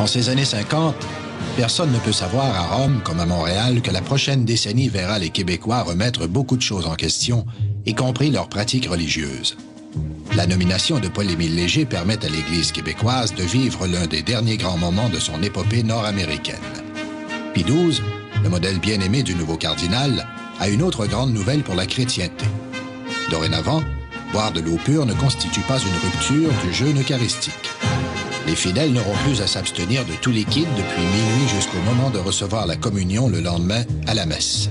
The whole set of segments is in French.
En ces années 50, personne ne peut savoir à Rome comme à Montréal que la prochaine décennie verra les Québécois remettre beaucoup de choses en question, y compris leurs pratiques religieuses. La nomination de Paul-Émile Léger permet à l'Église québécoise de vivre l'un des derniers grands moments de son épopée nord-américaine. Pie XII, le modèle bien-aimé du nouveau cardinal, a une autre grande nouvelle pour la chrétienté. Dorénavant, boire de l'eau pure ne constitue pas une rupture du jeûne eucharistique. Les fidèles n'auront plus à s'abstenir de tout liquide depuis minuit jusqu'au moment de recevoir la communion le lendemain à la messe.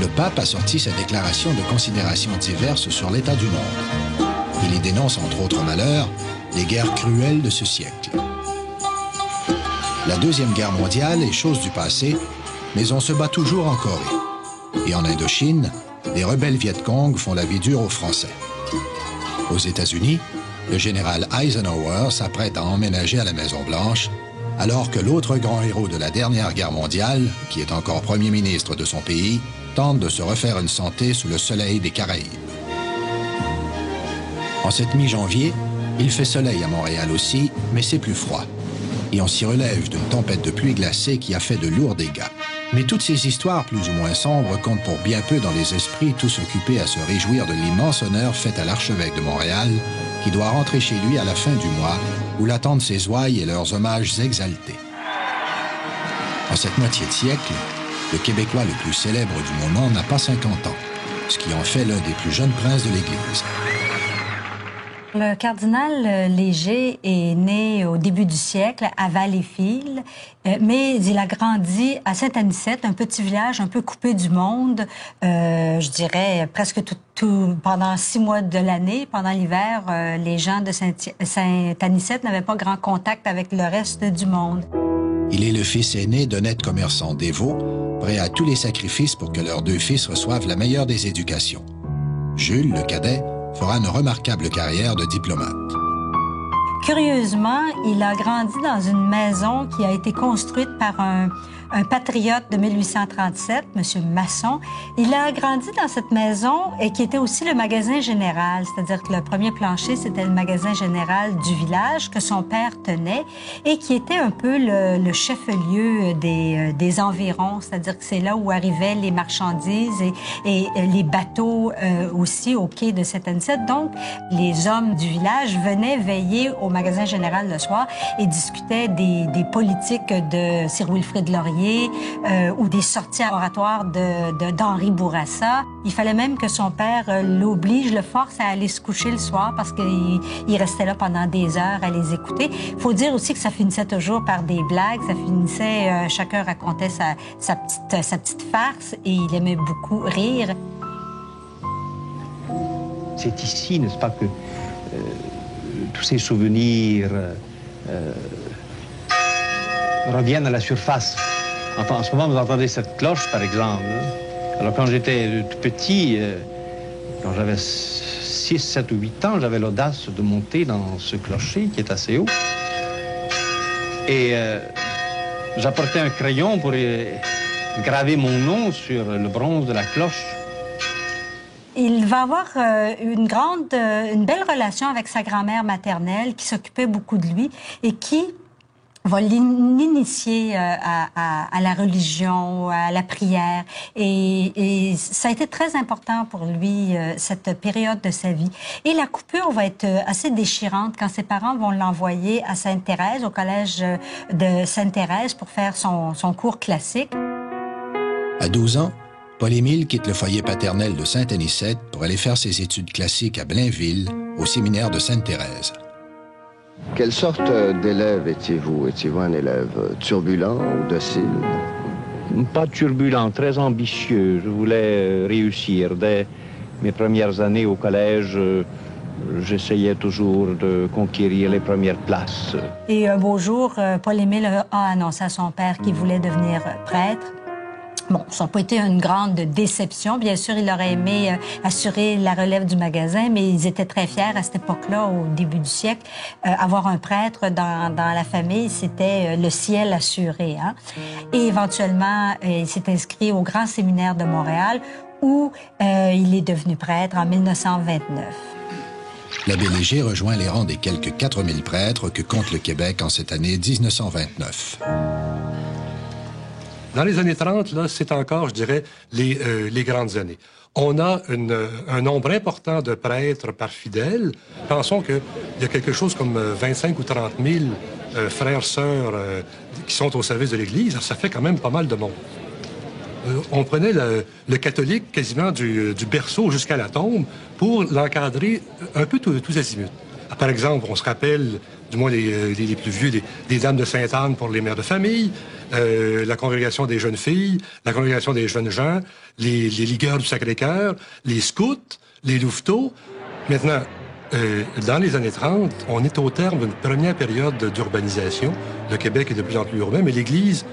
Le pape a sorti sa déclaration de considérations diverses sur l'état du monde. Il y dénonce, entre autres malheurs, les guerres cruelles de ce siècle. La Deuxième Guerre mondiale est chose du passé, mais on se bat toujours en Corée. Et en Indochine, les rebelles Viet Cong font la vie dure aux Français. Aux États-Unis, le général Eisenhower s'apprête à emménager à la Maison-Blanche, alors que l'autre grand héros de la dernière guerre mondiale, qui est encore premier ministre de son pays, tente de se refaire une santé sous le soleil des Caraïbes. En cette mi-janvier, il fait soleil à Montréal aussi, mais c'est plus froid. Et on s'y relève d'une tempête de pluie glacée qui a fait de lourds dégâts. Mais toutes ces histoires plus ou moins sombres comptent pour bien peu dans les esprits, tous occupés à se réjouir de l'immense honneur fait à l'archevêque de Montréal, qui doit rentrer chez lui à la fin du mois, où l'attendent ses ouailles et leurs hommages exaltés. En cette moitié de siècle, le Québécois le plus célèbre du moment n'a pas 50 ans, ce qui en fait l'un des plus jeunes princes de l'Église. Le cardinal Léger est né au début du siècle à Valleyfield, mais il a grandi à Saint-Anicette, un petit village un peu coupé du monde, je dirais presque pendant 6 mois de l'année. Pendant l'hiver, les gens de Saint-Anicette n'avaient pas grand contact avec le reste du monde. Il est le fils aîné d'honnêtes commerçants dévots, prêts à tous les sacrifices pour que leurs 2 fils reçoivent la meilleure des éducations. Jules, le cadet, fera une remarquable carrière de diplomate. Curieusement, il a grandi dans une maison qui a été construite par un patriote de 1837, M. Masson. Il a grandi dans cette maison et qui était aussi le magasin général, c'est-à-dire que le premier plancher, c'était le magasin général du village que son père tenait et qui était un peu le chef-lieu des environs, c'est-à-dire que c'est là où arrivaient les marchandises et les bateaux aussi au quai de Saint-Anicette. Donc, les hommes du village venaient veiller au magasin général le soir et discutaient des politiques de Sir Wilfrid Laurier ou des sorties oratoires d'Henri Bourassa. Il fallait même que son père le force à aller se coucher le soir parce qu'il restait là pendant des heures à les écouter. Il faut dire aussi que ça finissait toujours par des blagues, ça finissait, chacun racontait sa petite farce et il aimait beaucoup rire. C'est ici, n'est-ce pas, que tous ces souvenirs reviennent à la surface. Enfin, en ce moment, vous entendez cette cloche, par exemple. Alors, quand j'étais tout petit, quand j'avais 6, 7 ou 8 ans, j'avais l'audace de monter dans ce clocher qui est assez haut. Et j'apportais un crayon pour graver mon nom sur le bronze de la cloche. Il va avoir une belle relation avec sa grand-mère maternelle qui s'occupait beaucoup de lui et qui va l'initier à la religion, à la prière. Et ça a été très important pour lui, cette période de sa vie. Et la coupure va être assez déchirante quand ses parents vont l'envoyer à Sainte-Thérèse, au collège de Sainte-Thérèse, pour faire son cours classique. À 12 ans, Paul-Émile quitte le foyer paternel de Saint-Anicette pour aller faire ses études classiques à Blainville, au séminaire de Sainte-Thérèse. Quelle sorte d'élève étiez-vous? Étiez-vous un élève turbulent ou docile? Pas turbulent, très ambitieux. Je voulais réussir. Dès mes premières années au collège, j'essayais toujours de conquérir les premières places. Et un beau jour, Paul-Émile a annoncé à son père qu'il voulait devenir prêtre. Bon, ça n'a pas été une grande déception. Bien sûr, il aurait aimé assurer la relève du magasin, mais ils étaient très fiers à cette époque-là, au début du siècle. Avoir un prêtre dans la famille, c'était le ciel assuré. Hein? Et éventuellement, il s'est inscrit au Grand Séminaire de Montréal, où il est devenu prêtre en 1929. L'abbé Léger rejoint les rangs des quelques 4000 prêtres que compte le Québec en cette année 1929. Dans les années 30, là, c'est encore, je dirais, les grandes années. On a un nombre important de prêtres par fidèle. Pensons qu'il y a quelque chose comme 25 ou 30 000 frères, sœurs qui sont au service de l'Église. Ça fait quand même pas mal de monde. On prenait le catholique quasiment du berceau jusqu'à la tombe pour l'encadrer un peu tous azimuts. Par exemple, on se rappelle, du moins les plus vieux, des Dames de Sainte-Anne pour les mères de famille, la congrégation des jeunes filles, la congrégation des jeunes gens, les ligueurs du Sacré-Cœur, les scouts, les louveteaux. Maintenant, dans les années 30, on est au terme d'une première période d'urbanisation. Le Québec est de plus en plus urbain, mais l'Église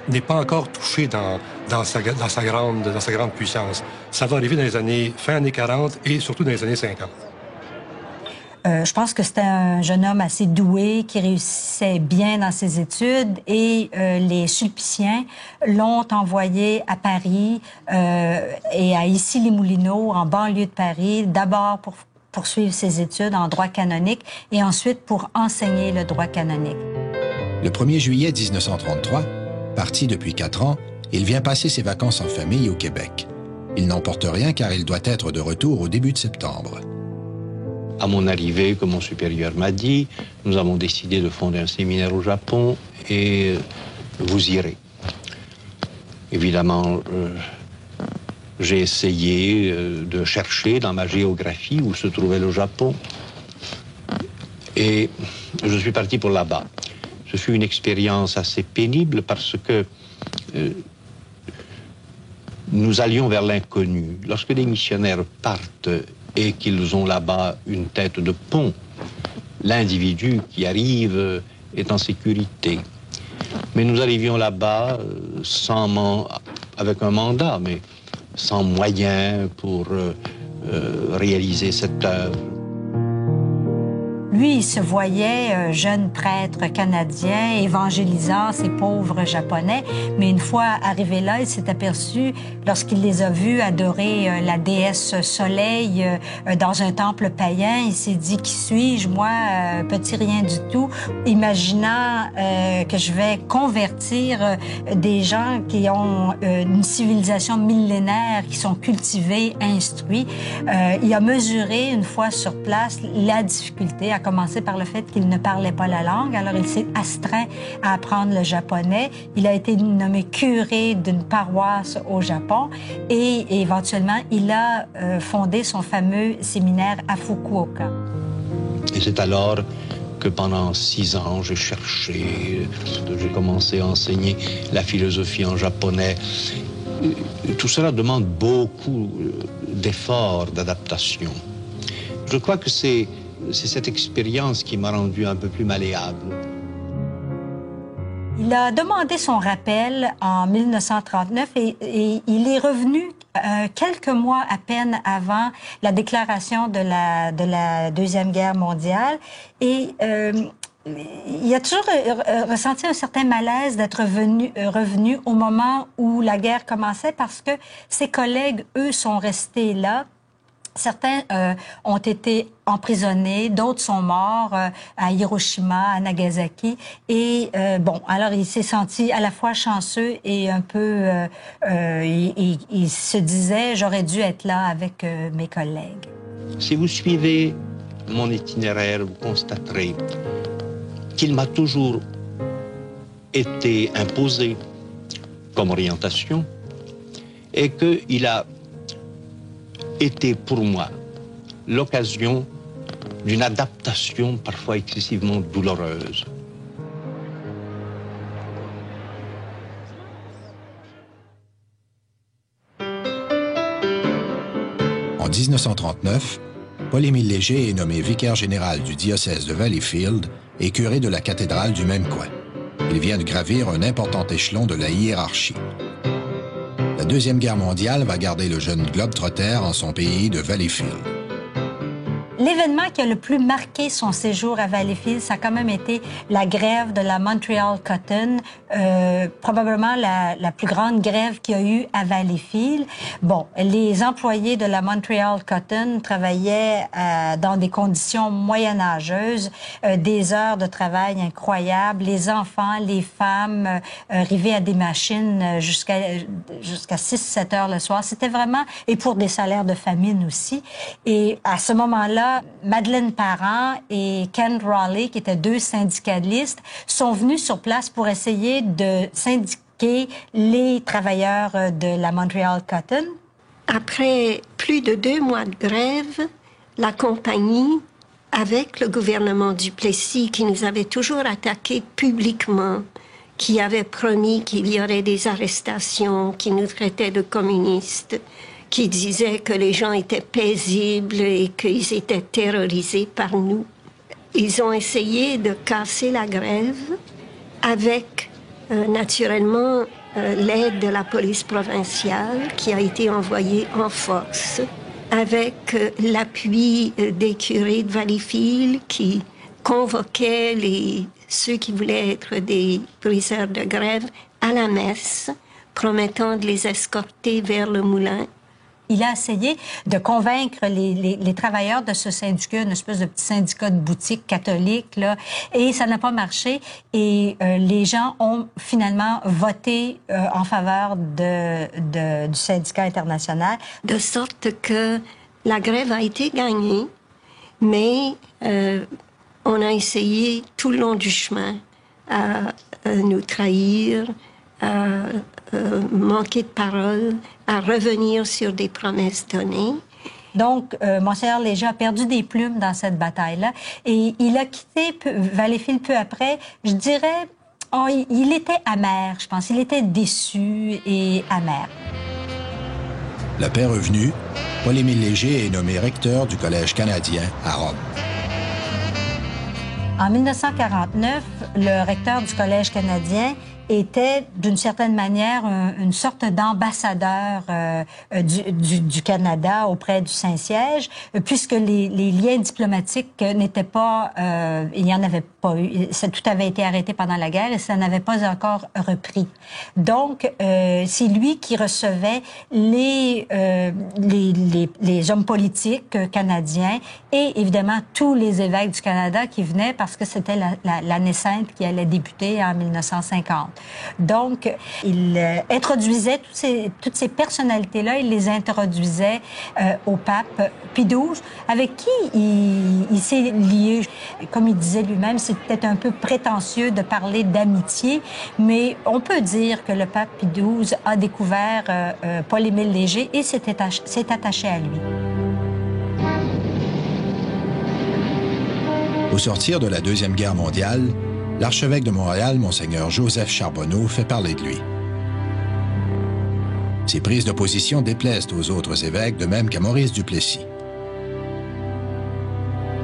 n'est pas encore touchée dans sa grande puissance. Ça va arriver dans les années fin années 40 et surtout dans les années 50. Je pense que c'était un jeune homme assez doué, qui réussissait bien dans ses études et les Sulpiciens l'ont envoyé à Paris et à Issy-les-Moulineaux, en banlieue de Paris, d'abord pour poursuivre ses études en droit canonique et ensuite pour enseigner le droit canonique. Le 1er juillet 1933, parti depuis 4 ans, il vient passer ses vacances en famille au Québec. Il n'emporte rien car il doit être de retour au début de septembre. À mon arrivée, comme mon supérieur m'a dit, nous avons décidé de fonder un séminaire au Japon et vous irez. Évidemment, j'ai essayé de chercher dans ma géographie où se trouvait le Japon et je suis parti pour là-bas. Ce fut une expérience assez pénible parce que nous allions vers l'inconnu. Lorsque des missionnaires partent et qu'ils ont là-bas une tête de pont, l'individu qui arrive est en sécurité. Mais nous arrivions là-bas avec un mandat, mais sans moyens pour réaliser cette œuvre. Lui, il se voyait jeune prêtre canadien évangélisant ces pauvres Japonais, mais une fois arrivé là, il s'est aperçu, lorsqu'il les a vus adorer la déesse Soleil dans un temple païen, il s'est dit « Qui suis-je, moi, petit rien du tout », imaginant que je vais convertir des gens qui ont une civilisation millénaire, qui sont cultivés, instruits. Il a mesuré une fois sur place la difficulté, à commencer par le fait qu'il ne parlait pas la langue. Alors, il s'est astreint à apprendre le japonais. Il a été nommé curé d'une paroisse au Japon et éventuellement, il a fondé son fameux séminaire à Fukuoka. Et c'est alors que pendant 6 ans, j'ai cherché, j'ai commencé à enseigner la philosophie en japonais. Tout cela demande beaucoup d'efforts, d'adaptation. Je crois que c'est cette expérience qui m'a rendu un peu plus malléable. Il a demandé son rappel en 1939 et il est revenu quelques mois à peine avant la déclaration de la Deuxième Guerre mondiale. Et il a toujours ressenti un certain malaise d'être revenu au moment où la guerre commençait parce que ses collègues, eux, sont restés là. Certains ont été emprisonnés, d'autres sont morts à Hiroshima, à Nagasaki. Et alors il s'est senti à la fois chanceux et un peu... il se disait, j'aurais dû être là avec mes collègues. Si vous suivez mon itinéraire, vous constaterez qu'il m'a toujours été imposé comme orientation et qu'il a été pour moi l'occasion d'une adaptation parfois excessivement douloureuse. En 1939, Paul-Émile Léger est nommé vicaire général du diocèse de Valleyfield et curé de la cathédrale du même coin. Il vient de gravir un important échelon de la hiérarchie. La Deuxième Guerre mondiale va garder le jeune globe-trotter en son pays de Valleyfield. L'événement qui a le plus marqué son séjour à Valleyfield, ça a quand même été la grève de la Montreal Cotton, probablement la plus grande grève qu'il y a eu à Valleyfield. Bon, les employés de la Montreal Cotton travaillaient dans des conditions moyenâgeuses, des heures de travail incroyables, les enfants, les femmes rivés à des machines jusqu'à 6-7 heures le soir. C'était vraiment, et pour des salaires de famine aussi. Et à ce moment-là, Madeleine Parent et Ken Raleigh, qui étaient deux syndicalistes, sont venus sur place pour essayer de syndiquer les travailleurs de la Montreal Cotton. Après plus de 2 mois de grève, la compagnie, avec le gouvernement Duplessis, qui nous avait toujours attaqués publiquement, qui avait promis qu'il y aurait des arrestations, qui nous traitait de communistes, qui disait que les gens étaient paisibles et qu'ils étaient terrorisés par nous. Ils ont essayé de casser la grève avec, naturellement, l'aide de la police provinciale qui a été envoyée en force, avec l'appui des curés de Valleyfield qui convoquaient ceux qui voulaient être des briseurs de grève à la messe, promettant de les escorter vers le moulin. Il a essayé de convaincre les travailleurs de ce syndicat, une espèce de petit syndicat de boutique catholique, là, et ça n'a pas marché. Et les gens ont finalement voté en faveur du syndicat international. De sorte que la grève a été gagnée, mais on a essayé tout le long du chemin à nous trahir, à manquer de parole, à revenir sur des promesses données. Donc, Monseigneur Léger a perdu des plumes dans cette bataille-là et il a quitté Valleyfield peu après. Je dirais, il était amer, je pense. Il était déçu et amer. Le paix revenu, Paul-Émile Léger est nommé recteur du Collège canadien à Rome. En 1949, le recteur du Collège canadien était, d'une certaine manière, une sorte d'ambassadeur du Canada auprès du Saint-Siège, puisque les liens diplomatiques n'étaient pas... il n'y en avait pas eu. Tout avait été arrêté pendant la guerre et ça n'avait pas encore repris. Donc, c'est lui qui recevait les hommes politiques canadiens et, évidemment, tous les évêques du Canada qui venaient parce que c'était l'année sainte qui allait débuter en 1950. Donc, il introduisait toutes ces personnalités-là, il les introduisait au pape Pie XII, avec qui il s'est lié. Comme il disait lui-même, c'est peut-être un peu prétentieux de parler d'amitié, mais on peut dire que le pape Pie XII a découvert Paul-Émile Léger et s'est attaché à lui. Au sortir de la Deuxième Guerre mondiale, l'archevêque de Montréal, Monseigneur Joseph Charbonneau, fait parler de lui. Ses prises de position déplaisent aux autres évêques, de même qu'à Maurice Duplessis.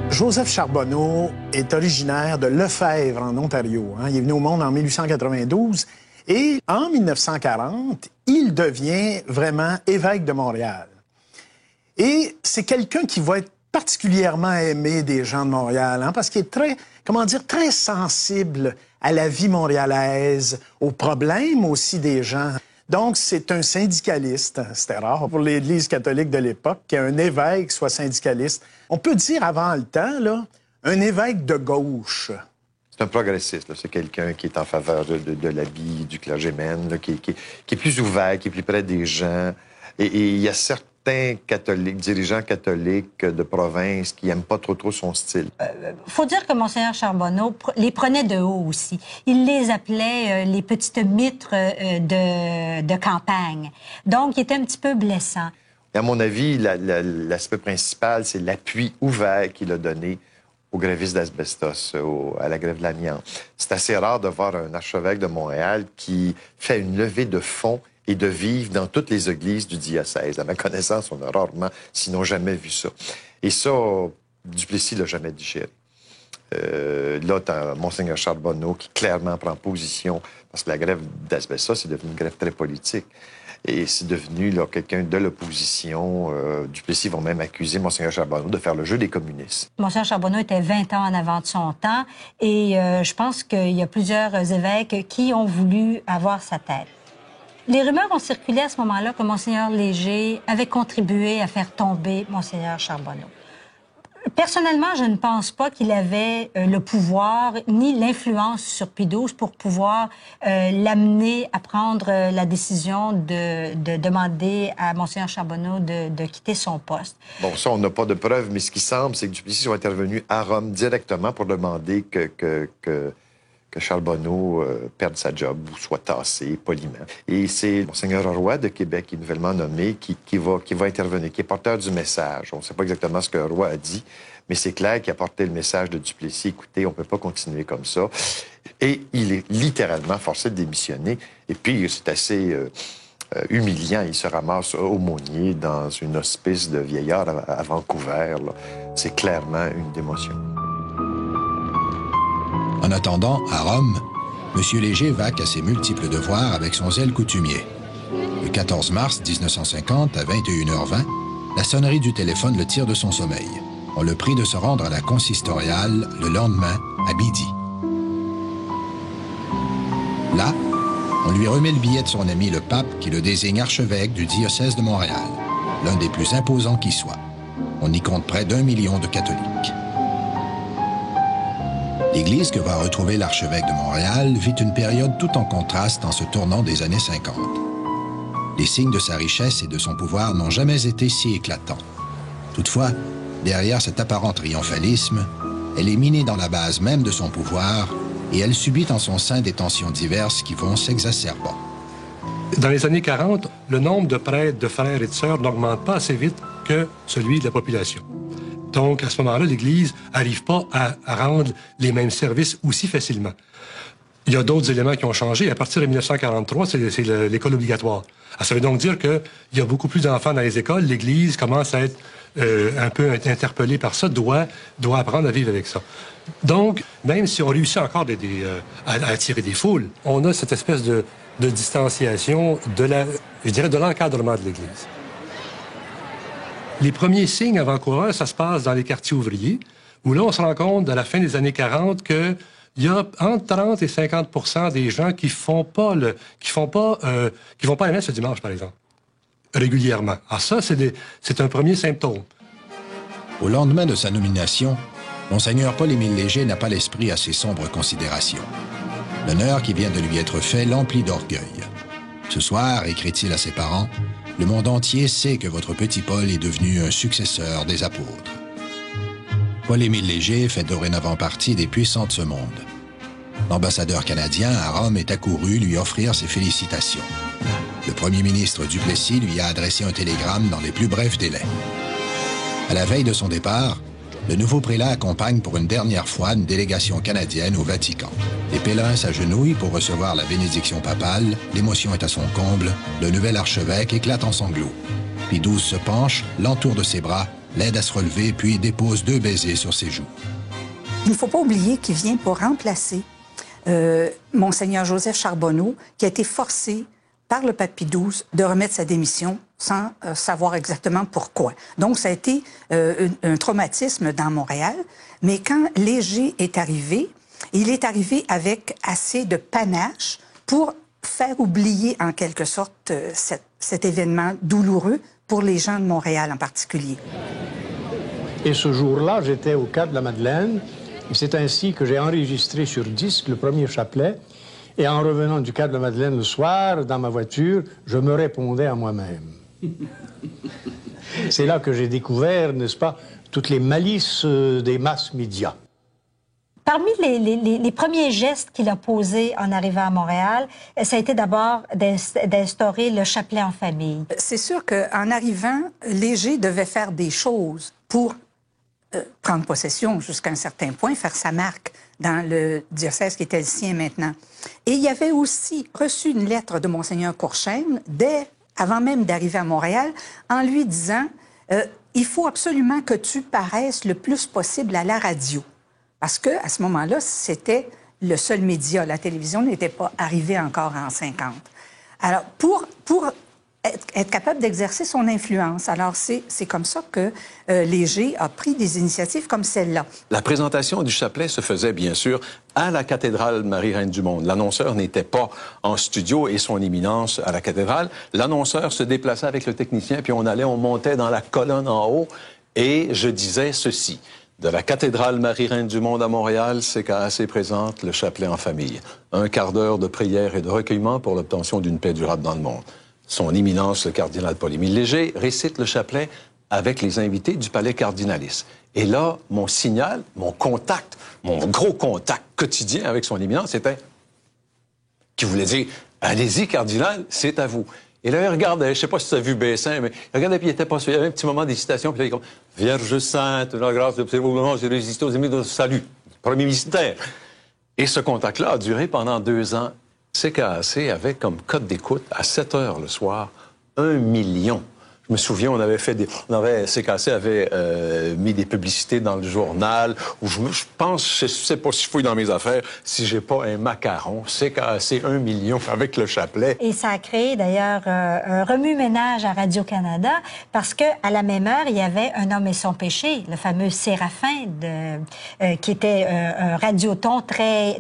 Joseph Charbonneau est originaire de Lefebvre, en Ontario. Il est venu au monde en 1892 et en 1940, il devient vraiment évêque de Montréal. Et c'est quelqu'un qui va être particulièrement aimé des gens de Montréal, parce qu'il est très, très sensible à la vie montréalaise, aux problèmes aussi des gens. Donc, c'est un syndicaliste. C'était rare pour l'Église catholique de l'époque qu'un évêque soit syndicaliste. On peut dire, avant le temps, là, un évêque de gauche. C'est un progressiste. C'est quelqu'un qui est en faveur de la vie du clergémen, là, qui est plus ouvert, qui est plus près des gens. Et il y a certains dirigeants catholiques de province qui n'aiment pas trop son style. Faut dire que Monseigneur Charbonneau les prenait de haut aussi. Il les appelait les petites mitres de campagne. Donc, il était un petit peu blessant. Et à mon avis, l'aspect principal, c'est l'appui ouvert qu'il a donné aux grévistes d'asbestos, à la grève de l'amiante. C'est assez rare de voir un archevêque de Montréal qui fait une levée de fonds et de vivre dans toutes les églises du diocèse. À ma connaissance, on a rarement, sinon jamais vu ça. Et ça, Duplessis l'a jamais digéré. Là, t'as Monseigneur Charbonneau qui clairement prend position, parce que la grève d'asbestos, c'est devenu une grève très politique. Et c'est devenu là, quelqu'un de l'opposition. Duplessis va même accuser Monseigneur Charbonneau de faire le jeu des communistes. Monseigneur Charbonneau était 20 ans en avant de son temps et je pense qu'il y a plusieurs évêques qui ont voulu avoir sa tête. Les rumeurs ont circulé à ce moment-là que Monseigneur Léger avait contribué à faire tomber Monseigneur Charbonneau. Personnellement, je ne pense pas qu'il avait le pouvoir ni l'influence sur Pie XII pour pouvoir l'amener à prendre la décision de demander à Monseigneur Charbonneau de quitter son poste. Bon, ça, on n'a pas de preuves, mais ce qui semble, c'est que Duplessis soit intervenu à Rome directement pour demander que Charbonneau perde sa job ou soit tassé poliment. Et c'est Monseigneur Roy de Québec, qui est nouvellement nommé, qui va intervenir, qui est porteur du message. On ne sait pas exactement ce que Roy a dit, mais c'est clair qu'il a porté le message de Duplessis. Écoutez, on ne peut pas continuer comme ça. Et il est littéralement forcé de démissionner. Et puis, c'est assez humiliant. Il se ramasse aumônier dans une hospice de vieillards à Vancouver. C'est clairement une démotion. En attendant, à Rome, M. Léger vaque à ses multiples devoirs avec son zèle coutumier. Le 14 mars 1950, à 21h20, la sonnerie du téléphone le tire de son sommeil. On le prie de se rendre à la consistoriale le lendemain, à midi. Là, on lui remet le billet de son ami le pape qui le désigne archevêque du diocèse de Montréal, l'un des plus imposants qui soit. On y compte près d'1 million de catholiques. L'Église que va retrouver l'archevêque de Montréal vit une période tout en contraste en se tournant des années 50. Les signes de sa richesse et de son pouvoir n'ont jamais été si éclatants. Toutefois, derrière cet apparent triomphalisme, elle est minée dans la base même de son pouvoir et elle subit en son sein des tensions diverses qui vont s'exacerbant. Dans les années 40, le nombre de prêtres, de frères et de sœurs n'augmente pas assez vite que celui de la population. Donc, à ce moment-là, l'Église n'arrive pas à rendre les mêmes services aussi facilement. Il y a d'autres éléments qui ont changé. À partir de 1943, c'est l'école obligatoire. Ça veut donc dire qu'il y a beaucoup plus d'enfants dans les écoles. L'Église commence à être un peu interpellée par ça, doit apprendre à vivre avec ça. Donc, même si on réussit encore à attirer des foules, on a cette espèce de distanciation de l'encadrement de l'Église. Les premiers signes avant-coureurs, ça se passe dans les quartiers ouvriers, où là, on se rend compte, à la fin des années 40, qu'il y a entre 30 et 50 des gens qui vont pas à la messe le dimanche, par exemple, régulièrement. Alors ça, c'est un premier symptôme. Au lendemain de sa nomination, Monseigneur Paul-Émile Léger n'a pas l'esprit à ces sombres considérations. L'honneur qui vient de lui être fait l'emplit d'orgueil. Ce soir, écrit-il à ses parents, le monde entier sait que votre petit Paul est devenu un successeur des apôtres. Paul-Émile Léger fait dorénavant partie des puissants de ce monde. L'ambassadeur canadien à Rome est accouru lui offrir ses félicitations. Le premier ministre Duplessis lui a adressé un télégramme dans les plus brefs délais. À la veille de son départ, le nouveau prélat accompagne pour une dernière fois une délégation canadienne au Vatican. Les pèlerins s'agenouillent pour recevoir la bénédiction papale, l'émotion est à son comble, le nouvel archevêque éclate en sanglots. Pie XII se penche, l'entoure de ses bras, l'aide à se relever, puis dépose 2 baisers sur ses joues. Il ne faut pas oublier qu'il vient pour remplacer Monseigneur Joseph Charbonneau, qui a été forcé par le pape Pie XII de remettre sa démission sans savoir exactement pourquoi. Donc, ça a été un traumatisme dans Montréal. Mais quand Léger est arrivé, il est arrivé avec assez de panache pour faire oublier, en quelque sorte, cet événement douloureux pour les gens de Montréal en particulier. Et ce jour-là, j'étais au Cap de la Madeleine. Et c'est ainsi que j'ai enregistré sur disque le premier chapelet. Et en revenant du Cap de la Madeleine le soir, dans ma voiture, je me répondais à moi-même. C'est là que j'ai découvert, n'est-ce pas, toutes les malices des masses médias. Parmi les premiers gestes qu'il a posés en arrivant à Montréal, ça a été d'abord d'instaurer le chapelet en famille. C'est sûr qu'en arrivant, Léger devait faire des choses pour prendre possession jusqu'à un certain point, faire sa marque dans le diocèse qui était le sien maintenant. Et il y avait aussi reçu une lettre de Monseigneur Courchesne, avant même d'arriver à Montréal, en lui disant « Il faut absolument que tu paraisses le plus possible à la radio. » Parce qu'à ce moment-là, c'était le seul média. La télévision n'était pas arrivée encore en 50. Alors, pour être capable d'exercer son influence. Alors, c'est comme ça que Léger a pris des initiatives comme celle-là. La présentation du chapelet se faisait, bien sûr, à la cathédrale Marie-Reine du Monde. L'annonceur n'était pas en studio et son éminence à la cathédrale. L'annonceur se déplaçait avec le technicien, puis on montait dans la colonne en haut, et je disais ceci. De la cathédrale Marie-Reine du Monde à Montréal, CKAC présente le chapelet en famille. Un quart d'heure de prière et de recueillement pour l'obtention d'une paix durable dans le monde. Son éminence, le cardinal Paul-Émile Léger, récite le chapelet avec les invités du palais cardinalice. Et là, mon signal, mon contact, mon gros contact quotidien avec son éminence, c'était qui voulait dire « Allez-y, cardinal, c'est à vous ». Et là, il regardait, je ne sais pas si tu as vu Bessin, mais il regardait, puis il était pas sûr. Il y avait un petit moment d'hésitation, puis là, il dit « Vierge sainte, la grâce de vos moments, j'ai résisté aux ennemis de salut ». Premier mystère. Et ce contact-là a duré pendant 2 ans. CKAC avait comme code d'écoute, à 7 heures le soir, 1 million. Je me souviens, CKAC avait mis des publicités dans le journal, où je pense, je sais pas si je fouille dans mes affaires, si j'ai pas un macaron, CKAC 1 million avec le chapelet. Et ça a créé d'ailleurs un remue-ménage à Radio-Canada, parce que à la même heure, il y avait Un homme et son péché, le fameux Séraphin, qui était un radioton très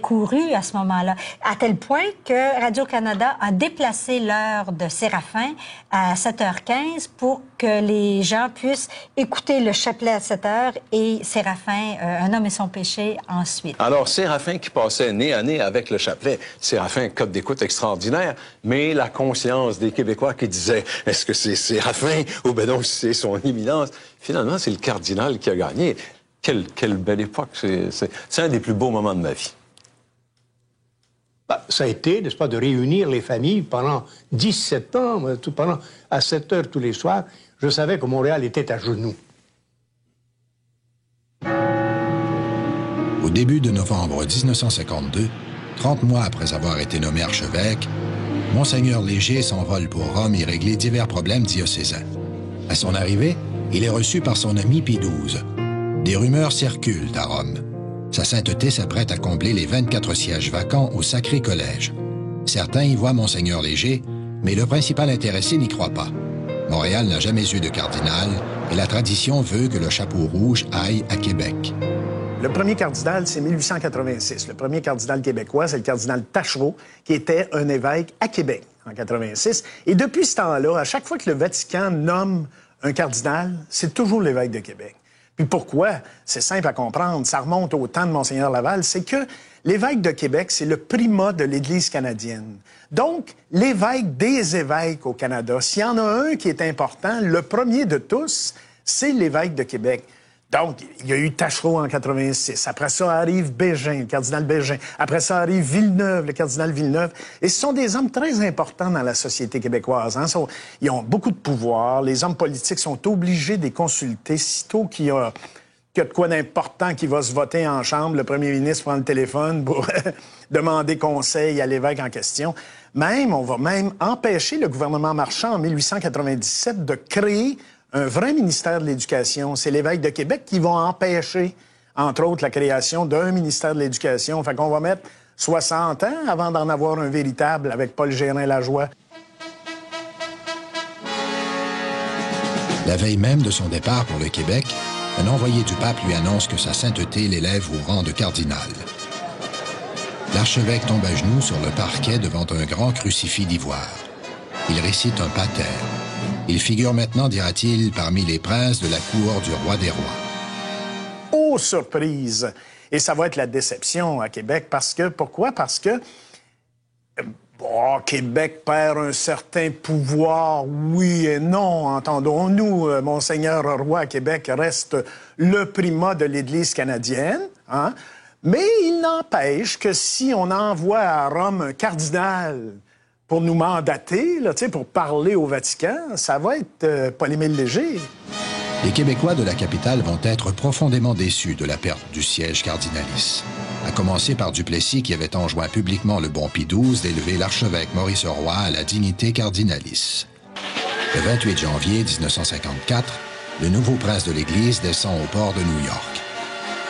couru à ce moment-là, à tel point que Radio-Canada a déplacé l'heure de Séraphin à 7h15 pour que les gens puissent écouter le chapelet à 7h et Séraphin, Un homme et son péché, ensuite. Alors, Séraphin qui passait nez à nez avec le chapelet, Séraphin, code d'écoute extraordinaire, mais la conscience des Québécois qui disaient « Est-ce que c'est Séraphin ou ben non, c'est son éminence? » Finalement, c'est le cardinal qui a gagné. Quelle belle époque. C'est un des plus beaux moments de ma vie. Ça a été, n'est-ce pas, de réunir les familles pendant 17 ans, à 7 heures tous les soirs. Je savais que Montréal était à genoux. Au début de novembre 1952, 30 mois après avoir été nommé archevêque, Monseigneur Léger s'envole pour Rome y régler divers problèmes diocésains. À son arrivée, il est reçu par son ami Pie XII. Des rumeurs circulent à Rome. Sa sainteté s'apprête à combler les 24 sièges vacants au Sacré Collège. Certains y voient Monseigneur Léger, mais le principal intéressé n'y croit pas. Montréal n'a jamais eu de cardinal et la tradition veut que le chapeau rouge aille à Québec. Le premier cardinal, c'est 1886. Le premier cardinal québécois, c'est le cardinal Taschereau, qui était un évêque à Québec en 86. Et depuis ce temps-là, à chaque fois que le Vatican nomme un cardinal, c'est toujours l'évêque de Québec. Puis pourquoi? C'est simple à comprendre. Ça remonte au temps de Monseigneur Laval. C'est que l'évêque de Québec, c'est le primat de l'Église canadienne. Donc, l'évêque des évêques au Canada, s'il y en a un qui est important, le premier de tous, c'est l'évêque de Québec. Donc, il y a eu Taschereau en 86. Après ça arrive Bégin, le cardinal Bégin. Après ça arrive Villeneuve, le cardinal Villeneuve. Et ce sont des hommes très importants dans la société québécoise. Hein? Ils ont beaucoup de pouvoir. Les hommes politiques sont obligés de les consulter. Sitôt qu'il y a de quoi d'important qui va se voter en chambre, le premier ministre prend le téléphone pour demander conseil à l'évêque en question. On va même empêcher le gouvernement Marchand en 1897 de créer un vrai ministère de l'Éducation. C'est l'évêque de Québec qui va empêcher, entre autres, la création d'un ministère de l'Éducation. Fait qu'on va mettre 60 ans avant d'en avoir un véritable avec Paul Gérin-Lajoie. La veille même de son départ pour le Québec, un envoyé du pape lui annonce que sa sainteté l'élève au rang de cardinal. L'archevêque tombe à genoux sur le parquet devant un grand crucifix d'ivoire. Il récite un pater. Il figure maintenant, dira-t-il, parmi les princes de la cour du roi des rois. Oh, surprise! Et ça va être la déception à Québec. Pourquoi? Parce que Québec perd un certain pouvoir, oui et non, entendons-nous. Monseigneur Roi à Québec reste le primat de l'Église canadienne, hein? Mais il n'empêche que si on envoie à Rome un cardinal pour nous mandater, là, pour parler au Vatican, ça va être Paul-Émile Léger. Les Québécois de la capitale vont être profondément déçus de la perte du siège cardinalice. À commencer par Duplessis qui avait enjoint publiquement le bon Pie XII d'élever l'archevêque Maurice Roy à la dignité cardinalice. Le 28 janvier 1954, le nouveau prince de l'Église descend au port de New York.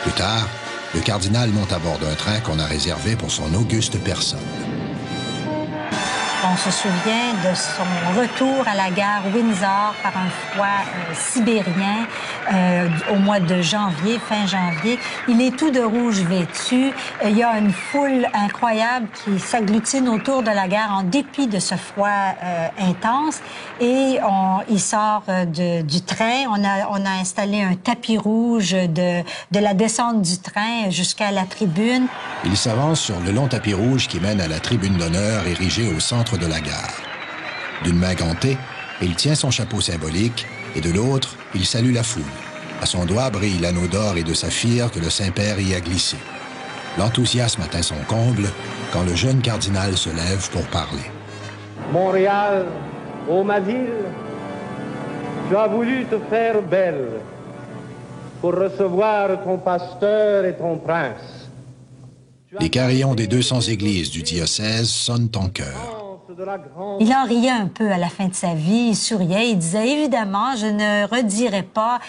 Plus tard, le cardinal monte à bord d'un train qu'on a réservé pour son auguste personne. On se souvient de son retour à la gare Windsor par un froid sibérien au mois de janvier, fin janvier. Il est tout de rouge vêtu. Il y a une foule incroyable qui s'agglutine autour de la gare en dépit de ce froid intense. Et il sort du train. On a installé un tapis rouge de la descente du train jusqu'à la tribune. Il s'avance sur le long tapis rouge qui mène à la tribune d'honneur érigée au centre de la gare. D'une main gantée, il tient son chapeau symbolique et de l'autre, il salue la foule. À son doigt brille l'anneau d'or et de saphir que le Saint-Père y a glissé. L'enthousiasme atteint son comble quand le jeune cardinal se lève pour parler. Montréal, ô ma ville, tu as voulu te faire belle pour recevoir ton pasteur et ton prince. Les carillons des 200 églises du diocèse sonnent en chœur. Il en riait un peu à la fin de sa vie, il souriait, il disait évidemment, je ne redirai pas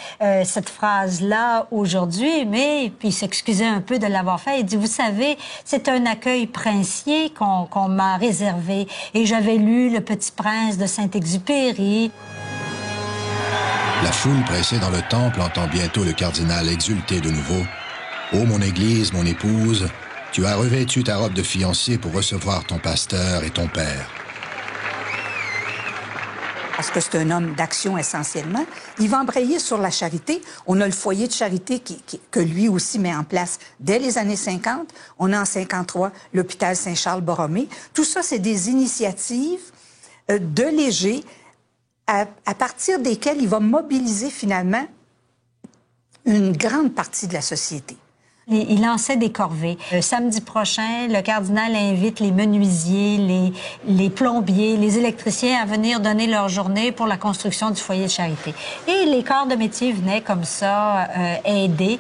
cette phrase-là aujourd'hui, mais puis il s'excusait un peu de l'avoir fait. Il dit, vous savez, c'est un accueil princier qu'on m'a réservé et j'avais lu Le Petit Prince de Saint-Exupéry. La foule pressée dans le temple entend bientôt le cardinal exulter de nouveau. « Ô mon Église, mon épouse, tu as revêtu ta robe de fiancée pour recevoir ton pasteur et ton père. » Parce que c'est un homme d'action essentiellement. Il va embrayer sur la charité. On a le foyer de charité que lui aussi met en place dès les années 50. On a en 53 l'hôpital Saint-Charles-Borromée. Tout ça, c'est des initiatives de Léger à partir desquelles il va mobiliser finalement une grande partie de la société. Il lançait des corvées. Samedi prochain, le cardinal invite les menuisiers, les plombiers, les électriciens à venir donner leur journée pour la construction du foyer de charité. Et les corps de métier venaient comme ça aider.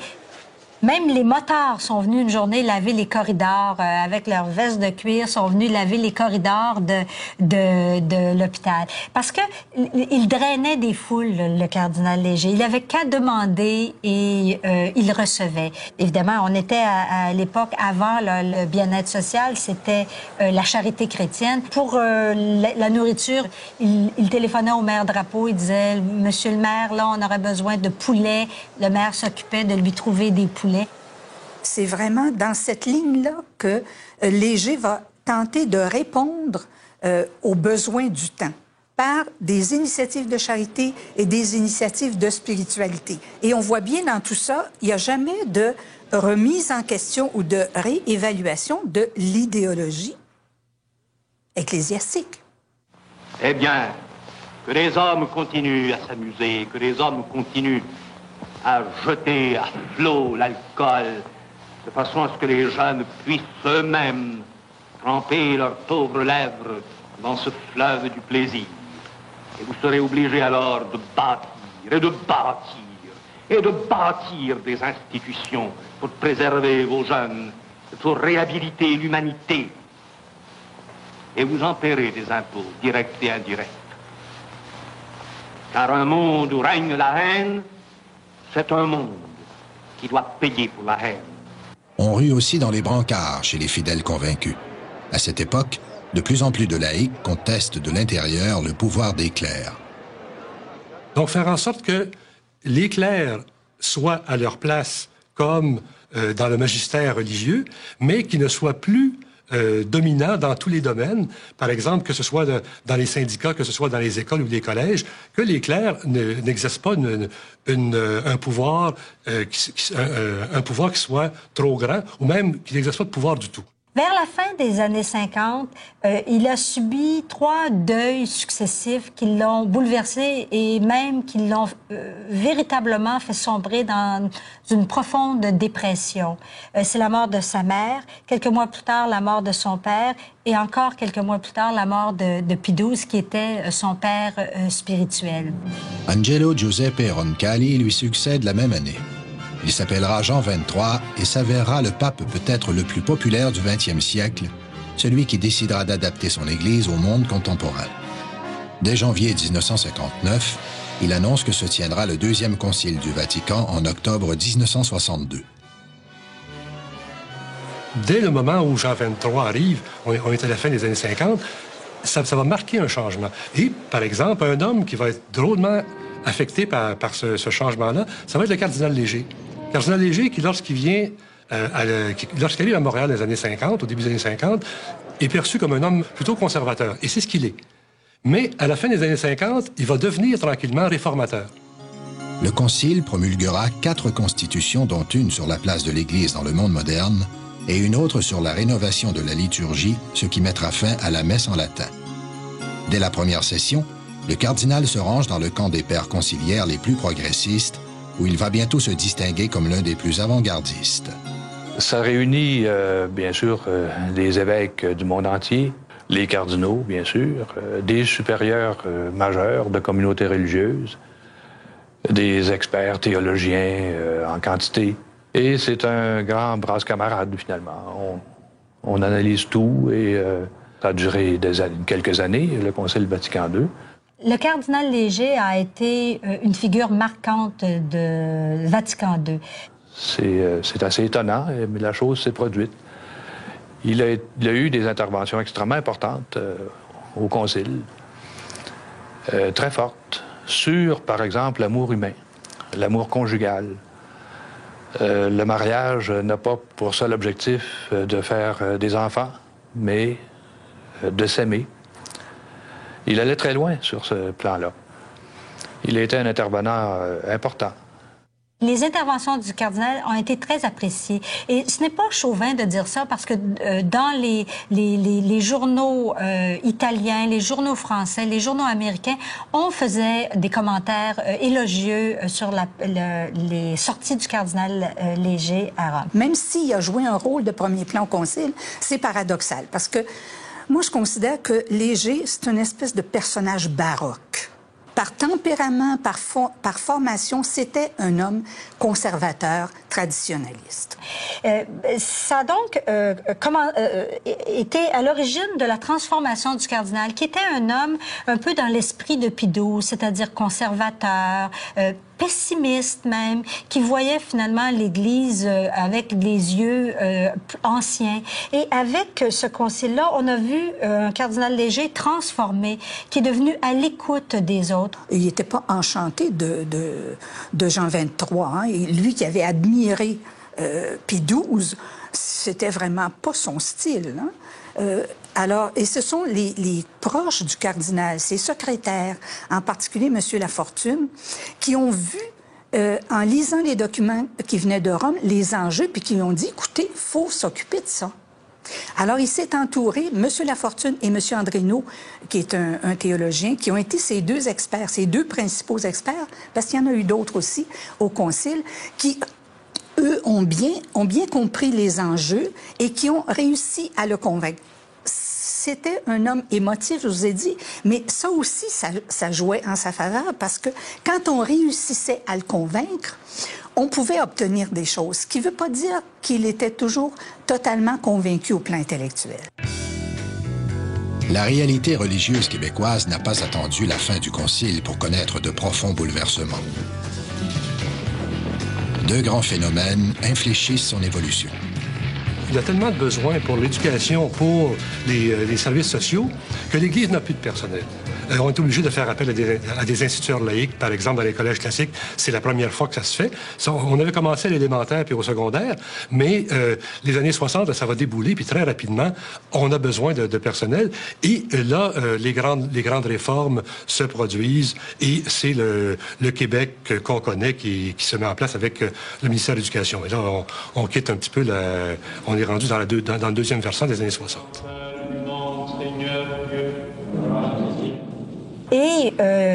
Même les motards sont venus une journée laver les corridors avec leurs vestes de cuir, sont venus laver les corridors de l'hôpital. Parce que il drainait des foules, le cardinal Léger. Il avait qu'à demander et il recevait. Évidemment, on était à l'époque avant le bien-être social, c'était la charité chrétienne. Pour la nourriture, il téléphonait au maire Drapeau, il disait, « Monsieur le maire, là, on aurait besoin de poulets. » Le maire s'occupait de lui trouver des poulets. C'est vraiment dans cette ligne-là que Léger va tenter de répondre aux besoins du temps par des initiatives de charité et des initiatives de spiritualité. Et on voit bien dans tout ça, il n'y a jamais de remise en question ou de réévaluation de l'idéologie ecclésiastique. Eh bien, que les hommes continuent à s'amuser, que les hommes continuent à jeter à flot l'alcool, de façon à ce que les jeunes puissent eux-mêmes tremper leurs pauvres lèvres dans ce fleuve du plaisir. Et vous serez obligés alors de bâtir et de bâtir et de bâtir des institutions pour préserver vos jeunes, pour réhabiliter l'humanité. Et vous en paierez des impôts, directs et indirects. Car un monde où règne la haine, c'est un monde qui doit payer pour la haine. On rue aussi dans les brancards chez les fidèles convaincus. À cette époque, de plus en plus de laïcs contestent de l'intérieur le pouvoir des clercs. Donc, faire en sorte que les clercs soient à leur place comme dans le magistère religieux, mais qui ne soient plus dominants dans tous les domaines. Par exemple, que ce soit dans les syndicats, que ce soit dans les écoles ou les collèges, que les clercs n'exercent pas un pouvoir qui soit trop grand, ou même qui n'exerce pas de pouvoir du tout. Vers la fin des années 50, il a subi 3 deuils successifs qui l'ont bouleversé et même qui l'ont véritablement fait sombrer dans une profonde dépression. C'est la mort de sa mère, quelques mois plus tard, la mort de son père et encore quelques mois plus tard, la mort de Pie XII, qui était son père spirituel. Angelo Giuseppe Roncalli lui succède la même année. Il s'appellera Jean XXIII et s'avérera le pape peut-être le plus populaire du XXe siècle, celui qui décidera d'adapter son Église au monde contemporain. Dès janvier 1959, il annonce que se tiendra le 2e concile du Vatican en octobre 1962. Dès le moment où Jean XXIII arrive, on est à la fin des années 50, ça va marquer un changement. Et, par exemple, un homme qui va être drôlement affecté par ce changement-là, ça va être le cardinal Léger. Le cardinal Léger qui, lorsqu'il arrive à Montréal dans les années 50, au début des années 50, est perçu comme un homme plutôt conservateur. Et c'est ce qu'il est. Mais à la fin des années 50, il va devenir tranquillement réformateur. Le Concile promulguera 4 constitutions, dont une sur la place de l'Église dans le monde moderne et une autre sur la rénovation de la liturgie, ce qui mettra fin à la messe en latin. Dès la première session, le cardinal se range dans le camp des pères conciliaires les plus progressistes, où il va bientôt se distinguer comme l'un des plus avant-gardistes. Ça réunit, bien sûr, les évêques du monde entier, les cardinaux, bien sûr, des supérieurs majeurs de communautés religieuses, des experts théologiens en quantité. Et c'est un grand brasse-camarade, finalement. On analyse tout et ça a duré quelques années, le Concile Vatican II. Le cardinal Léger a été une figure marquante de Vatican II. C'est assez étonnant, mais la chose s'est produite. Il a eu des interventions extrêmement importantes au Concile, très fortes, sur, par exemple, l'amour humain, l'amour conjugal. Le mariage n'a pas pour seul objectif de faire des enfants, mais de s'aimer. Il allait très loin sur ce plan-là. Il a été un intervenant important. Les interventions du cardinal ont été très appréciées. Et ce n'est pas chauvin de dire ça parce que dans les journaux italiens, les journaux français, les journaux américains, on faisait des commentaires élogieux sur les sorties du cardinal Léger à Rome. Même s'il a joué un rôle de premier plan au Concile, c'est paradoxal parce que moi, je considère que Léger, c'est une espèce de personnage baroque. Par tempérament, par formation, c'était un homme conservateur, traditionnaliste. Ça a donc été à l'origine de la transformation du cardinal, qui était un homme un peu dans l'esprit de Pie XII, c'est-à-dire conservateur, pessimiste même, qui voyait finalement l'Église avec des yeux anciens. Et avec ce concile-là, on a vu un cardinal Léger transformé, qui est devenu à l'écoute des autres. Il n'était pas enchanté de Jean XXIII. Hein? Et lui qui avait admiré Pie XII, c'était vraiment pas son style. Hein? Alors, et ce sont les proches du cardinal, ses secrétaires, en particulier M. Lafortune, qui ont vu, en lisant les documents qui venaient de Rome, les enjeux, puis qui lui ont dit, écoutez, il faut s'occuper de ça. Alors, il s'est entouré, M. Lafortune et M. Andrino, qui est un théologien, qui ont été ses deux experts, ses deux principaux experts, parce qu'il y en a eu d'autres aussi au Concile, qui, eux, ont bien compris les enjeux et qui ont réussi à le convaincre. C'était un homme émotif, je vous ai dit, mais ça aussi, ça jouait en sa faveur parce que quand on réussissait à le convaincre, on pouvait obtenir des choses, ce qui ne veut pas dire qu'il était toujours totalement convaincu au plan intellectuel. La réalité religieuse québécoise n'a pas attendu la fin du Concile pour connaître de profonds bouleversements. 2 grands phénomènes infléchissent son évolution. Il y a tellement de besoins pour l'éducation, pour les services sociaux, que l'Église n'a plus de personnel. On est obligé de faire appel à des instituteurs laïques, par exemple dans les collèges classiques. C'est la première fois que ça se fait. On avait commencé à l'élémentaire puis au secondaire, mais les années 60, ça va débouler, puis très rapidement, on a besoin de personnel. Et là, les grandes réformes se produisent, et c'est le Québec qu'on connaît qui se met en place avec le ministère de l'Éducation. Et là, on quitte un petit peu on est rendu dans le deuxième versant des années 60. Et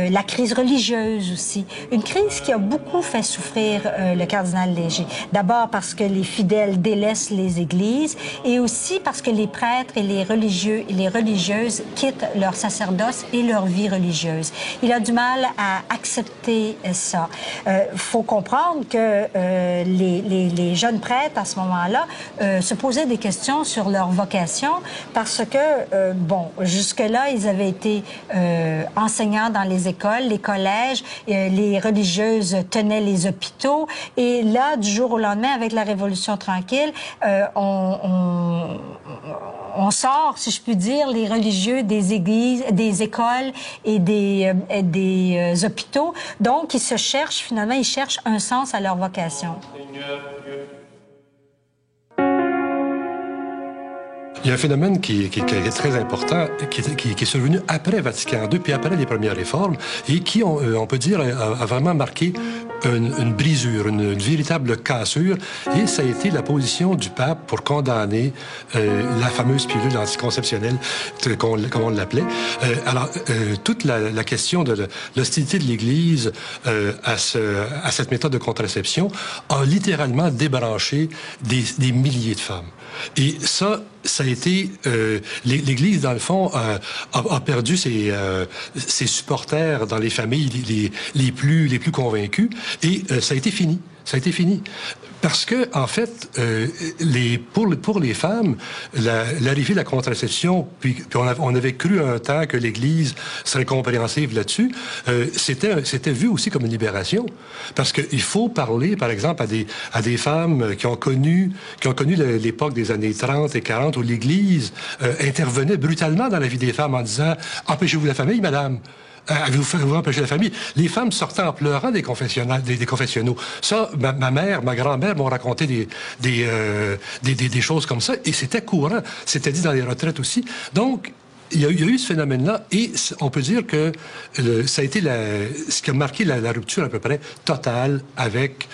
la crise religieuse aussi. Une crise qui a beaucoup fait souffrir le cardinal Léger. D'abord parce que les fidèles délaissent les églises et aussi parce que les prêtres et les religieux et les religieuses quittent leur sacerdoce et leur vie religieuse. Il a du mal à accepter ça. Faut comprendre que les jeunes prêtres, à ce moment-là, se posaient des questions sur leur vocation parce que, jusque-là, ils avaient été enseignants dans les écoles, les collèges, les religieuses tenaient les hôpitaux. Et là, du jour au lendemain, avec la Révolution tranquille, on sort, si je puis dire, les religieux des églises, des écoles et des hôpitaux. Donc, ils se cherchent, finalement, ils cherchent un sens à leur vocation. Il y a un phénomène qui est très important, qui est survenu après Vatican II, puis après les premières réformes, et qui, on peut dire, a vraiment marqué une brisure, une véritable cassure, et ça a été la position du pape pour condamner la fameuse pilule anticonceptionnelle, comme on l'appelait. Alors, toute la question de l'hostilité de l'Église à cette méthode de contraception a littéralement débranché des milliers de femmes. Et ça a été... l'Église, dans le fond, a perdu ses supporters dans les familles les plus convaincus, et ça a été fini. Ça a été fini. Parce que, en fait, pour les femmes, l'arrivée de la contraception, puis on avait cru un temps que l'Église serait compréhensive là-dessus, c'était vu aussi comme une libération. Parce qu'il faut parler, par exemple, à des femmes qui ont connu l'époque des années 30 et 40 où l'Église intervenait brutalement dans la vie des femmes en disant « Empêchez-vous la famille, madame ». Avez-vous empêché la famille? Les femmes sortaient en pleurant des confessionnaux. Ça, ma mère, ma grand-mère m'ont raconté des choses comme ça, et c'était courant. C'était dit dans les retraites aussi. Donc, il y a eu ce phénomène-là, et on peut dire que ça a été ce qui a marqué la rupture à peu près totale avec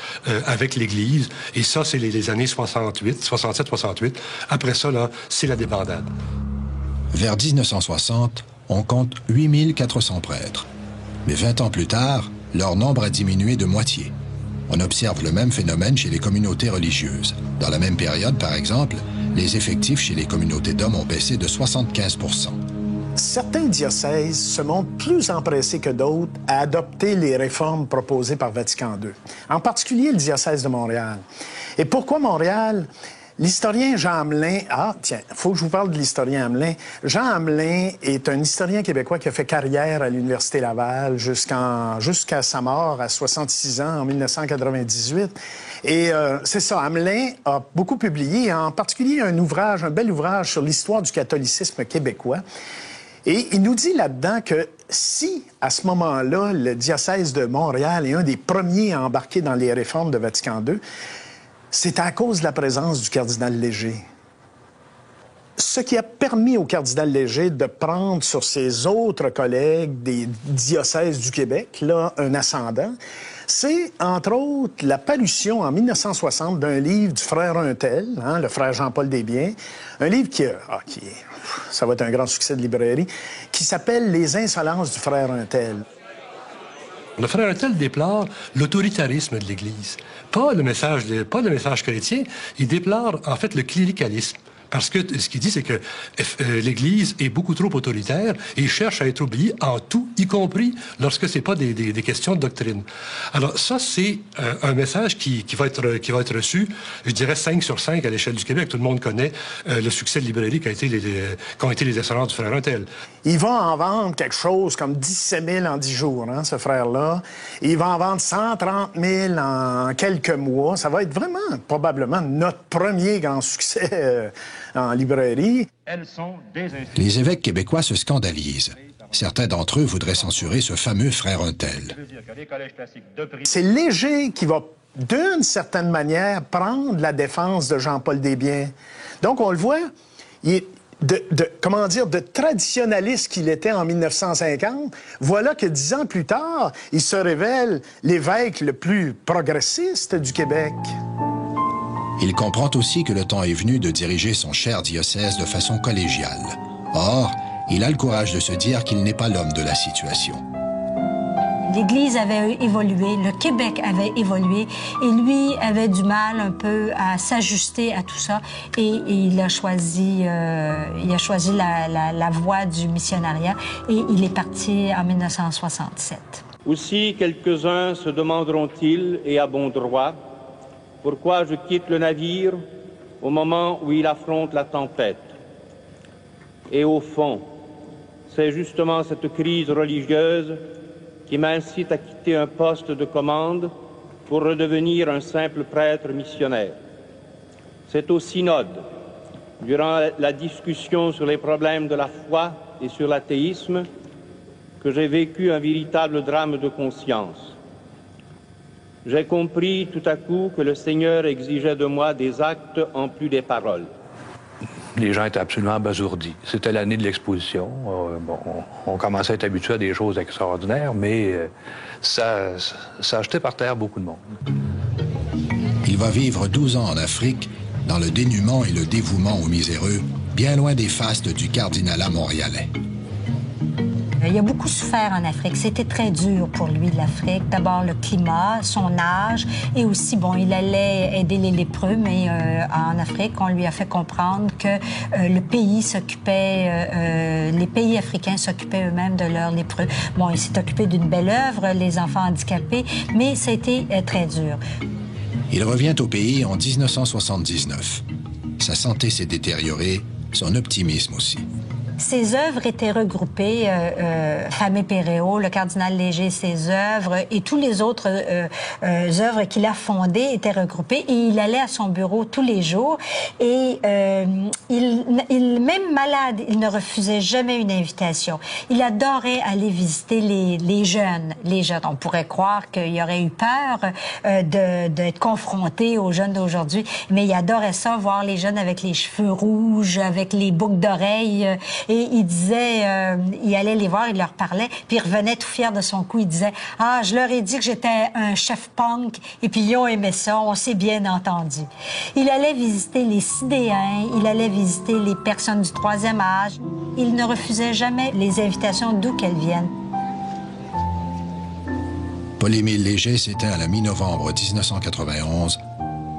l'Église. Et ça, c'est les années 67-68. Après ça, là, c'est la débandade. Vers 1960, on compte 8400 prêtres. Mais 20 ans plus tard, leur nombre a diminué de moitié. On observe le même phénomène chez les communautés religieuses. Dans la même période, par exemple, les effectifs chez les communautés d'hommes ont baissé de 75%. Certains diocèses se montrent plus empressés que d'autres à adopter les réformes proposées par Vatican II. En particulier le diocèse de Montréal. Et pourquoi Montréal? L'historien Jean Hamelin... Ah, tiens, il faut que je vous parle de l'historien Hamelin. Jean Hamelin est un historien québécois qui a fait carrière à l'Université Laval jusqu'à sa mort à 66 ans en 1998. Et c'est ça, Hamelin a beaucoup publié, en particulier un bel ouvrage sur l'histoire du catholicisme québécois. Et il nous dit là-dedans que si, à ce moment-là, le diocèse de Montréal est un des premiers à embarquer dans les réformes de Vatican II, c'est à cause de la présence du cardinal Léger. Ce qui a permis au cardinal Léger de prendre sur ses autres collègues des diocèses du Québec, là, un ascendant, c'est, entre autres, la parution en 1960 d'un livre du frère Untel, le frère Jean-Paul Desbiens, un livre ça va être un grand succès de librairie, qui s'appelle « Les insolences du frère Untel ». Le frère Untel déplore l'autoritarisme de l'Église. Pas le message chrétien, il déplore en fait le cléricalisme. Parce que ce qu'il dit, c'est que l'Église est beaucoup trop autoritaire et cherche à être oubliée en tout, y compris lorsque c'est pas des questions de doctrine. Alors ça, c'est un message qui va être reçu, je dirais 5 sur 5 à l'échelle du Québec. Tout le monde connaît le succès de librairie qu'ont été les ascendants du frère Untel. Il va en vendre quelque chose comme 17 000 en 10 jours, ce frère-là. Il va en vendre 130 000 en quelques mois. Ça va être vraiment, probablement, notre premier grand succès en librairie. Les évêques québécois se scandalisent. Certains d'entre eux voudraient censurer ce fameux frère Untel. C'est Léger qui va, d'une certaine manière, prendre la défense de Jean-Paul Desbiens. Donc, on le voit, il est de traditionnaliste qu'il était en 1950, voilà que 10 ans plus tard, il se révèle l'évêque le plus progressiste du Québec. Il comprend aussi que le temps est venu de diriger son cher diocèse de façon collégiale. Or, il a le courage de se dire qu'il n'est pas l'homme de la situation. L'Église avait évolué, le Québec avait évolué, et lui avait du mal un peu à s'ajuster à tout ça, et il a choisi la voie du missionnariat, et il est parti en 1967. Aussi, quelques-uns se demanderont-ils, et à bon droit, pourquoi je quitte le navire au moment où il affronte la tempête. Et au fond, c'est justement cette crise religieuse qui m'incite à quitter un poste de commande pour redevenir un simple prêtre missionnaire. C'est au synode, durant la discussion sur les problèmes de la foi et sur l'athéisme, que j'ai vécu un véritable drame de conscience. J'ai compris tout à coup que le Seigneur exigeait de moi des actes en plus des paroles. Les gens étaient absolument abasourdis. C'était l'année de l'exposition. On commençait à être habitué à des choses extraordinaires, mais ça a jeté par terre beaucoup de monde. Il va vivre 12 ans en Afrique, dans le dénuement et le dévouement aux miséreux, bien loin des fastes du cardinalat montréalais. Il a beaucoup souffert en Afrique. C'était très dur pour lui, l'Afrique. D'abord, le climat, son âge, et aussi, bon, il allait aider les lépreux, mais en Afrique, on lui a fait comprendre que le pays s'occupait, les pays africains s'occupaient eux-mêmes de leurs lépreux. Bon, il s'est occupé d'une belle œuvre, les enfants handicapés, mais ça a été très dur. Il revient au pays en 1979. Sa santé s'est détériorée, son optimisme aussi. Ses œuvres étaient regroupées, Famé Péréo, le cardinal Léger, ses œuvres et tous les autres œuvres qu'il a fondées étaient regroupées et il allait à son bureau tous les jours et même malade, il ne refusait jamais une invitation. Il adorait aller visiter les jeunes. On pourrait croire qu'il aurait eu peur d'être confronté aux jeunes d'aujourd'hui, mais il adorait ça, voir les jeunes avec les cheveux rouges, avec les boucles d'oreilles. Et il disait, il allait les voir, il leur parlait, puis il revenait tout fier de son coup. Il disait, « Ah, je leur ai dit que j'étais un chef punk, et puis ils ont aimé ça, on s'est bien entendu. » Il allait visiter les sidéens, il allait visiter les personnes du troisième âge. Il ne refusait jamais les invitations d'où qu'elles viennent. Paul-Émile Léger s'éteint à la mi-novembre 1991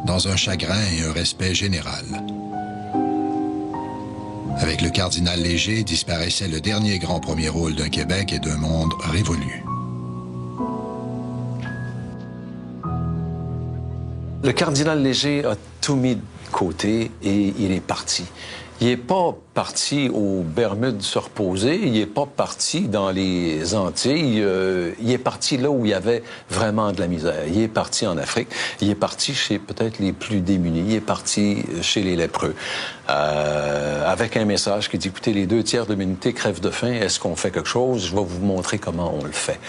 dans un chagrin et un respect général. Avec le cardinal Léger disparaissait le dernier grand premier rôle d'un Québec et d'un monde révolu. Le cardinal Léger a tout mis de côté et il est parti. Il n'est pas parti aux Bermudes se reposer, il n'est pas parti dans les Antilles, il est parti là où il y avait vraiment de la misère. Il est parti en Afrique, il est parti chez peut-être les plus démunis, il est parti chez les lépreux, avec un message qui dit, écoutez, les 2 tiers de l'humanité crèvent de faim, est-ce qu'on fait quelque chose? Je vais vous montrer comment on le fait.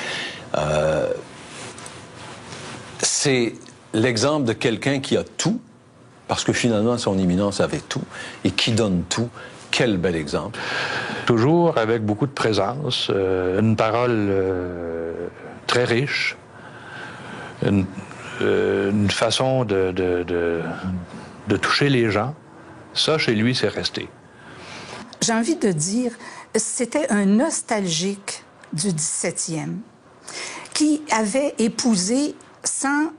C'est l'exemple de quelqu'un qui a tout, parce que finalement, son éminence avait tout, et qui donne tout. Quel bel exemple. Toujours avec beaucoup de présence, une parole très riche, une façon de toucher les gens. Ça, chez lui, c'est resté. J'ai envie de dire, c'était un nostalgique du 17e qui avait épousé sans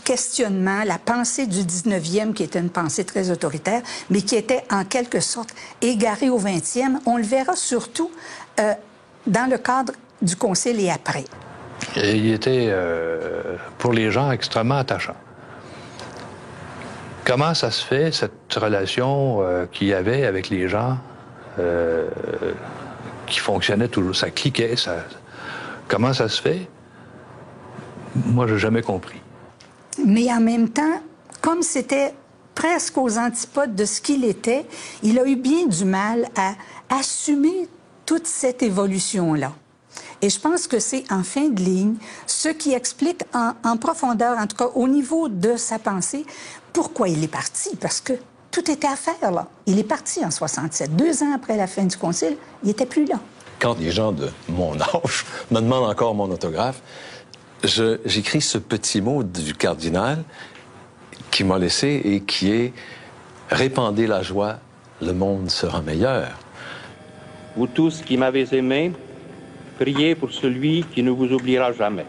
questionnement la pensée du 19e, qui était une pensée très autoritaire, mais qui était en quelque sorte égarée au 20e. On le verra surtout dans le cadre du Concile et après. Et il était, pour les gens, extrêmement attachant. Comment ça se fait, cette relation qu'il y avait avec les gens, qui fonctionnait toujours, ça cliquait, comment ça se fait? Moi, je n'ai jamais compris. Mais en même temps, comme c'était presque aux antipodes de ce qu'il était, il a eu bien du mal à assumer toute cette évolution-là. Et je pense que c'est, en fin de ligne, ce qui explique en profondeur, en tout cas au niveau de sa pensée, pourquoi il est parti. Parce que tout était à faire, là. Il est parti en 67. 2 ans après la fin du Concile, il n'était plus là. Quand les gens de mon âge me demandent encore mon autographe, j'écris ce petit mot du cardinal qui m'a laissé et qui est « Répandez la joie, le monde sera meilleur ». Vous tous qui m'avez aimé, priez pour celui qui ne vous oubliera jamais.